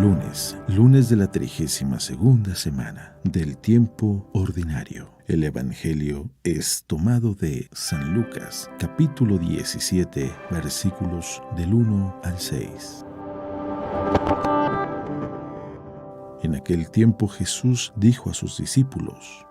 Lunes de la 32ª semana del tiempo ordinario. El Evangelio es tomado de San Lucas, capítulo 17, versículos del 1 al 6. En aquel tiempo Jesús dijo a sus discípulos: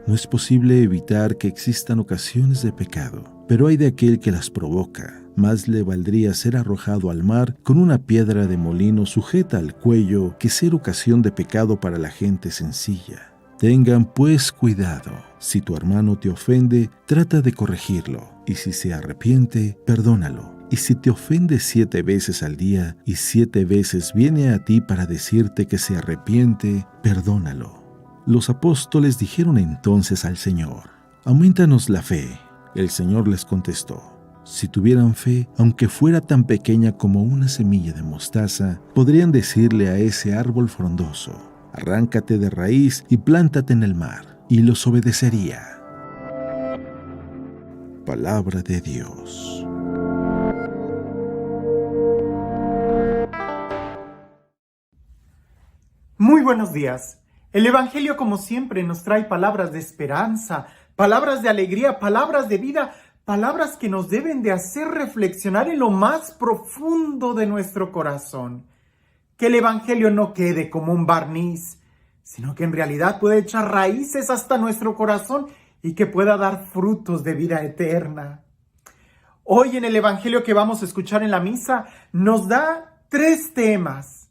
No es posible evitar que existan ocasiones de pecado, pero hay de aquel que las provoca. Más le valdría ser arrojado al mar con una piedra de molino sujeta al cuello que ser ocasión de pecado para la gente sencilla. Tengan pues cuidado. Si tu hermano te ofende, trata de corregirlo, y si se arrepiente, perdónalo. Y si te ofende 7 veces al día, y 7 veces viene a ti para decirte que se arrepiente, perdónalo. Los apóstoles dijeron entonces al Señor: Aumentanos la fe. El Señor les contestó: Si tuvieran fe, aunque fuera tan pequeña como una semilla de mostaza, podrían decirle a ese árbol frondoso: Arráncate de raíz y plántate en el mar, y los obedecería. Palabra de Dios. Muy buenos días. El Evangelio, como siempre, nos trae palabras de esperanza, palabras de alegría, palabras de vida, palabras que nos deben de hacer reflexionar en lo más profundo de nuestro corazón. Que el Evangelio no quede como un barniz, sino que en realidad puede echar raíces hasta nuestro corazón y que pueda dar frutos de vida eterna. Hoy en el Evangelio que vamos a escuchar en la misa nos da 3 temas.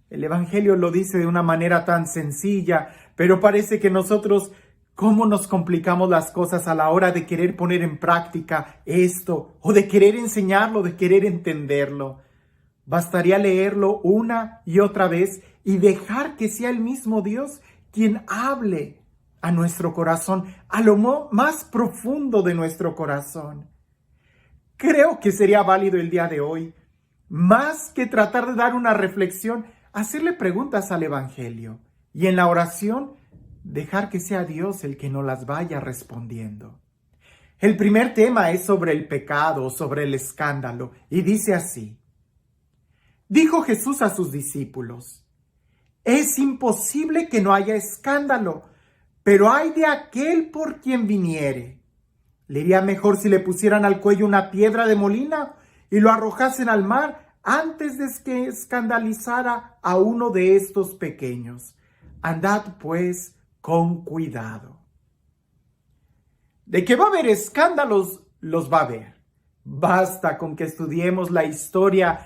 El Evangelio lo dice de una manera tan sencilla, pero parece que nosotros, ¿cómo nos complicamos las cosas a la hora de querer poner en práctica esto, o de querer enseñarlo, de querer entenderlo? Bastaría leerlo una y otra vez y dejar que sea el mismo Dios quien hable a nuestro corazón, a lo más profundo de nuestro corazón. Creo que sería válido el día de hoy, más que tratar de dar una reflexión, hacerle preguntas al Evangelio y en la oración dejar que sea Dios el que nos las vaya respondiendo. El primer tema es sobre el pecado, sobre el escándalo, y dice así: Dijo Jesús a sus discípulos: Es imposible que no haya escándalo, pero hay de aquel por quien viniere. Le iría mejor si le pusieran al cuello una piedra de molino y lo arrojasen al mar antes de que escandalizara a uno de estos pequeños. Andad pues con cuidado. De que va a haber escándalos, los va a haber. Basta con que estudiemos la historia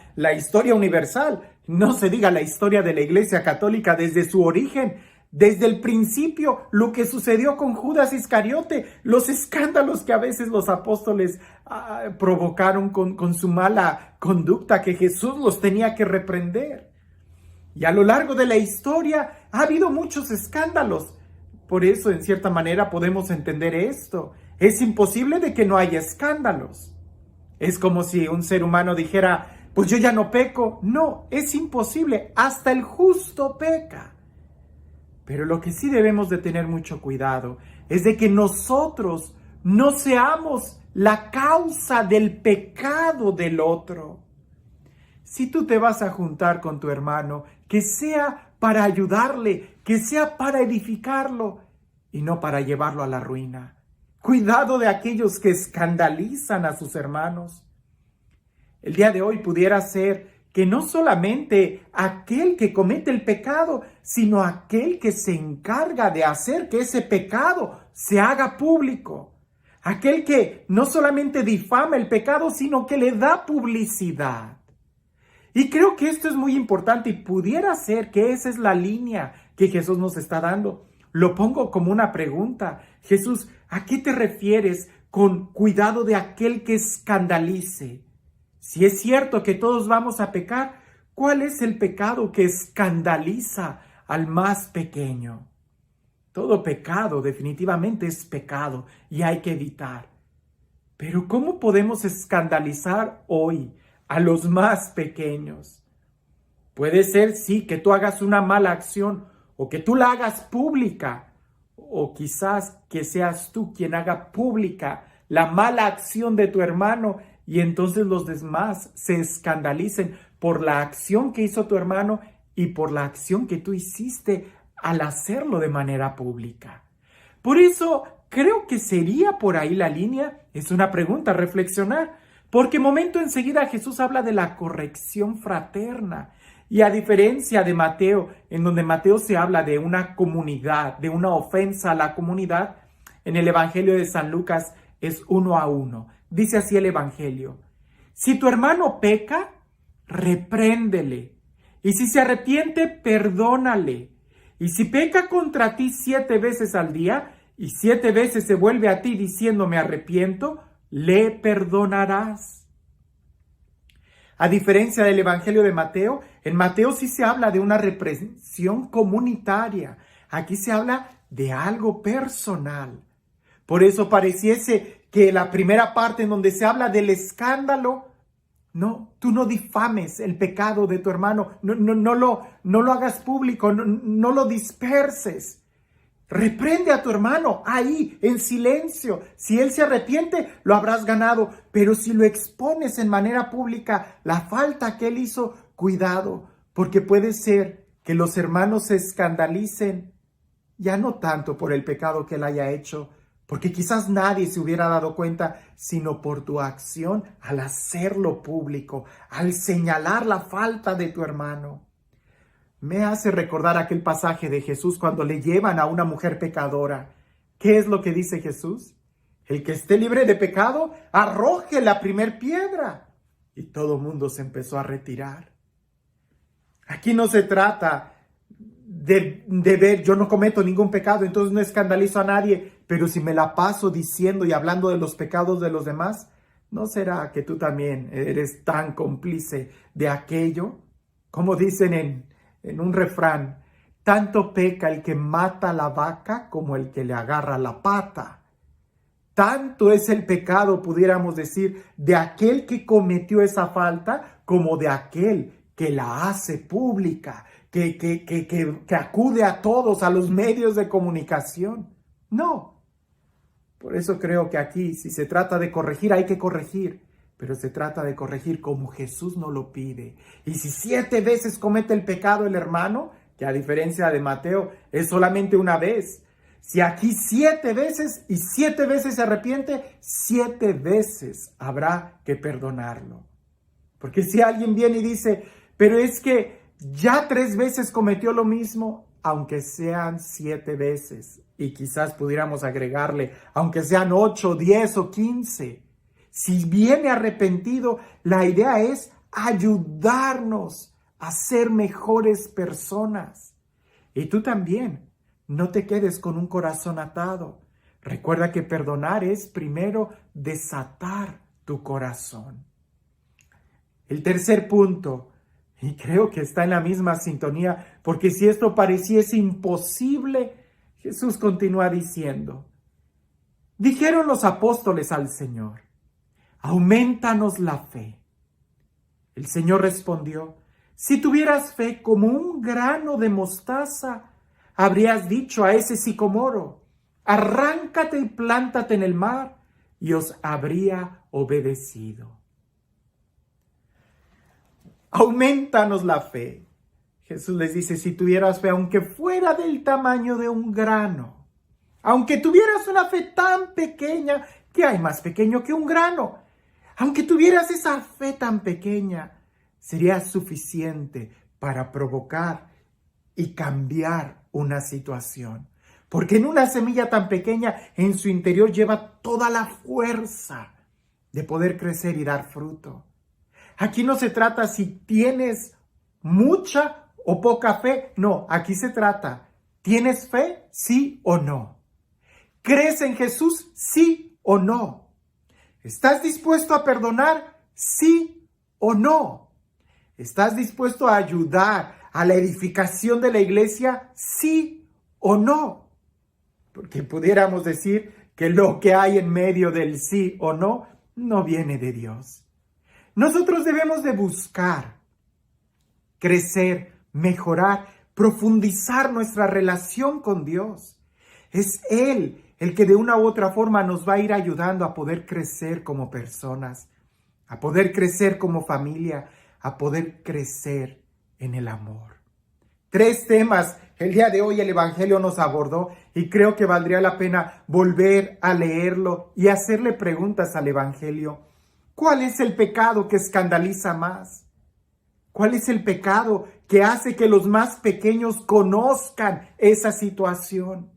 universal, no se diga la historia de la Iglesia Católica desde su origen, desde el principio, lo que sucedió con Judas Iscariote, los escándalos que a veces los apóstoles provocaron con su mala conducta, que Jesús los tenía que reprender. Y a lo largo de la historia ha habido muchos escándalos. Por eso, en cierta manera, podemos entender esto. Es imposible de que no haya escándalos. Es como si un ser humano dijera: pues yo ya no peco. No, es imposible. Hasta el justo peca. Pero lo que sí debemos de tener mucho cuidado es de que nosotros no seamos la causa del pecado del otro. Si tú te vas a juntar con tu hermano, que sea para ayudarle, que sea para edificarlo y no para llevarlo a la ruina. Cuidado de aquellos que escandalizan a sus hermanos. El día de hoy pudiera ser que no solamente aquel que comete el pecado, sino aquel que se encarga de hacer que ese pecado se haga público. Aquel que no solamente difama el pecado, sino que le da publicidad. Y creo que esto es muy importante y pudiera ser que esa es la línea que Jesús nos está dando. Lo pongo como una pregunta. Jesús, ¿a qué te refieres con cuidado de aquel que escandalice? Si es cierto que todos vamos a pecar, ¿cuál es el pecado que escandaliza al más pequeño? Todo pecado definitivamente es pecado y hay que evitar. Pero ¿cómo podemos escandalizar hoy a los más pequeños? Puede ser, sí, que tú hagas una mala acción o que tú la hagas pública, o quizás que seas tú quien haga pública la mala acción de tu hermano y entonces los demás se escandalicen por la acción que hizo tu hermano y por la acción que tú hiciste al hacerlo de manera pública. Por eso creo que sería por ahí la línea. Es una pregunta a reflexionar, porque momento enseguida Jesús habla de la corrección fraterna. Y a diferencia de Mateo, en donde Mateo se habla de una comunidad, de una ofensa a la comunidad, en el Evangelio de San Lucas es 1 a 1. Dice así el Evangelio: si tu hermano peca, repréndele. Y si se arrepiente, perdónale. Y si peca contra ti 7 veces al día, y 7 veces se vuelve a ti diciendo me arrepiento, le perdonarás. A diferencia del Evangelio de Mateo, en Mateo sí se habla de una represión comunitaria. Aquí se habla de algo personal. Por eso pareciese que la primera parte en donde se habla del escándalo, no, tú no difames el pecado de tu hermano, no lo hagas público, no lo disperses. Reprende a tu hermano ahí, en silencio. Si él se arrepiente, lo habrás ganado. Pero si lo expones en manera pública, la falta que él hizo, cuidado, porque puede ser que los hermanos se escandalicen, ya no tanto por el pecado que él haya hecho, porque quizás nadie se hubiera dado cuenta, sino por tu acción al hacerlo público, al señalar la falta de tu hermano. Me hace recordar aquel pasaje de Jesús cuando le llevan a una mujer pecadora. ¿Qué es lo que dice Jesús? El que esté libre de pecado, arroje la primer piedra. Y todo el mundo se empezó a retirar. Aquí no se trata de ver, yo no cometo ningún pecado, entonces no escandalizo a nadie, pero si me la paso diciendo y hablando de los pecados de los demás, ¿no será que tú también eres tan cómplice de aquello? Como dicen en un refrán, tanto peca el que mata la vaca como el que le agarra la pata. Tanto es el pecado, pudiéramos decir, de aquel que cometió esa falta como de aquel que la hace pública, que acude a todos, a los medios de comunicación. No. Por eso creo que aquí, si se trata de corregir, hay que corregir. Pero se trata de corregir como Jesús nos lo pide. Y si 7 veces comete el pecado el hermano, que a diferencia de Mateo es solamente una vez, si aquí 7 veces y 7 veces se arrepiente, 7 veces habrá que perdonarlo. Porque si alguien viene y dice, pero es que ya 3 veces cometió lo mismo, aunque sean 7 veces, y quizás pudiéramos agregarle, aunque sean 8, 10 o 15, si viene arrepentido, la idea es ayudarnos a ser mejores personas. Y tú también, no te quedes con un corazón atado. Recuerda que perdonar es primero desatar tu corazón. El tercer punto, y creo que está en la misma sintonía, porque si esto pareciese imposible, Jesús continúa diciendo, dijeron los apóstoles al Señor, aumentanos la fe. El Señor respondió, si tuvieras fe como un grano de mostaza, habrías dicho a ese sicomoro, arráncate y plántate en el mar, y os habría obedecido. Aumentanos la fe. Jesús les dice, si tuvieras fe, aunque fuera del tamaño de un grano, aunque tuvieras una fe tan pequeña, ¿qué hay más pequeño que un grano? Aunque tuvieras esa fe tan pequeña, sería suficiente para provocar y cambiar una situación. Porque en una semilla tan pequeña, en su interior lleva toda la fuerza de poder crecer y dar fruto. Aquí no se trata si tienes mucha o poca fe. No, aquí se trata, ¿tienes fe? Sí o no. ¿Crees en Jesús? Sí o no. ¿Estás dispuesto a perdonar? Sí o no. ¿Estás dispuesto a ayudar a la edificación de la iglesia? Sí o no. Porque pudiéramos decir que lo que hay en medio del sí o no, no viene de Dios. Nosotros debemos de buscar, crecer, mejorar, profundizar nuestra relación con Dios. Es Él el que de una u otra forma nos va a ir ayudando a poder crecer como personas, a poder crecer como familia, a poder crecer en el amor. 3 temas el día de hoy el Evangelio nos abordó y creo que valdría la pena volver a leerlo y hacerle preguntas al Evangelio. ¿Cuál es el pecado que escandaliza más? ¿Cuál es el pecado que hace que los más pequeños conozcan esa situación?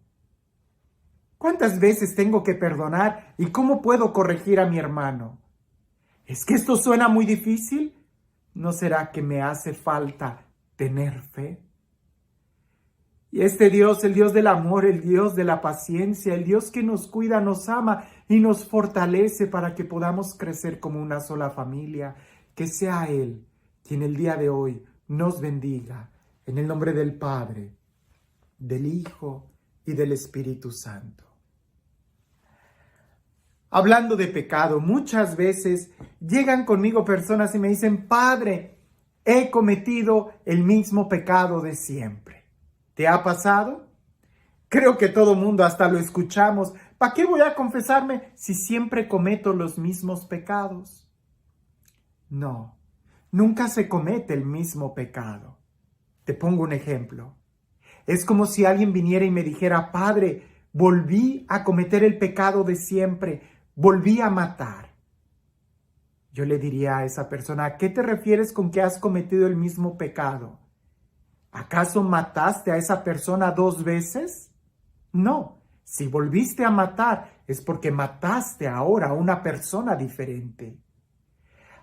¿Cuántas veces tengo que perdonar y cómo puedo corregir a mi hermano? ¿Es que esto suena muy difícil? ¿No será que me hace falta tener fe? Y este Dios, el Dios del amor, el Dios de la paciencia, el Dios que nos cuida, nos ama y nos fortalece para que podamos crecer como una sola familia, que sea Él quien el día de hoy nos bendiga, en el nombre del Padre, del Hijo y del Espíritu Santo. Hablando de pecado, muchas veces llegan conmigo personas y me dicen, Padre, he cometido el mismo pecado de siempre. ¿Te ha pasado? Creo que todo mundo hasta lo escuchamos. ¿Para qué voy a confesarme si siempre cometo los mismos pecados? No, nunca se comete el mismo pecado. Te pongo un ejemplo. Es como si alguien viniera y me dijera, Padre, volví a cometer el pecado de siempre, volví a matar. Yo le diría a esa persona, ¿a qué te refieres con que has cometido el mismo pecado? ¿Acaso mataste a esa persona 2 veces? No, si volviste a matar es porque mataste ahora a una persona diferente.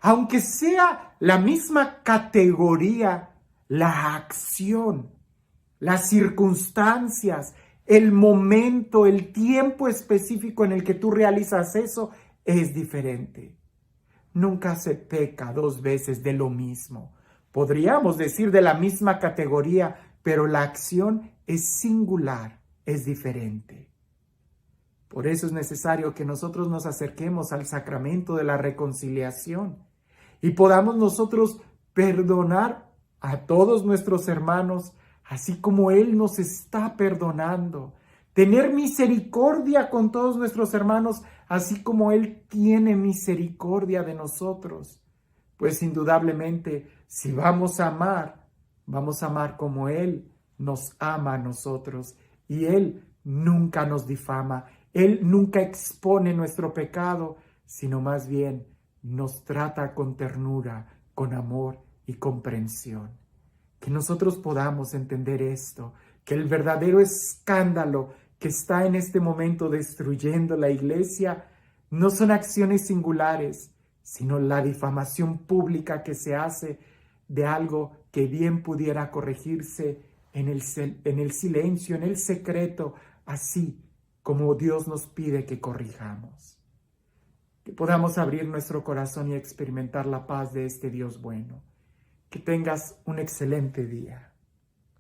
Aunque sea la misma categoría, la acción, las circunstancias, el momento, el tiempo específico en el que tú realizas eso es diferente. Nunca se peca 2 veces de lo mismo. Podríamos decir de la misma categoría, pero la acción es singular, es diferente. Por eso es necesario que nosotros nos acerquemos al sacramento de la reconciliación y podamos nosotros perdonar a todos nuestros hermanos, así como Él nos está perdonando. Tener misericordia con todos nuestros hermanos, así como Él tiene misericordia de nosotros. Pues indudablemente, si vamos a amar como Él nos ama a nosotros. Y Él nunca nos difama, Él nunca expone nuestro pecado, sino más bien nos trata con ternura, con amor y comprensión. Que nosotros podamos entender esto, que el verdadero escándalo que está en este momento destruyendo la iglesia no son acciones singulares, sino la difamación pública que se hace de algo que bien pudiera corregirse en el silencio, en el secreto, así como Dios nos pide que corrijamos. Que podamos abrir nuestro corazón y experimentar la paz de este Dios bueno. Que tengas un excelente día.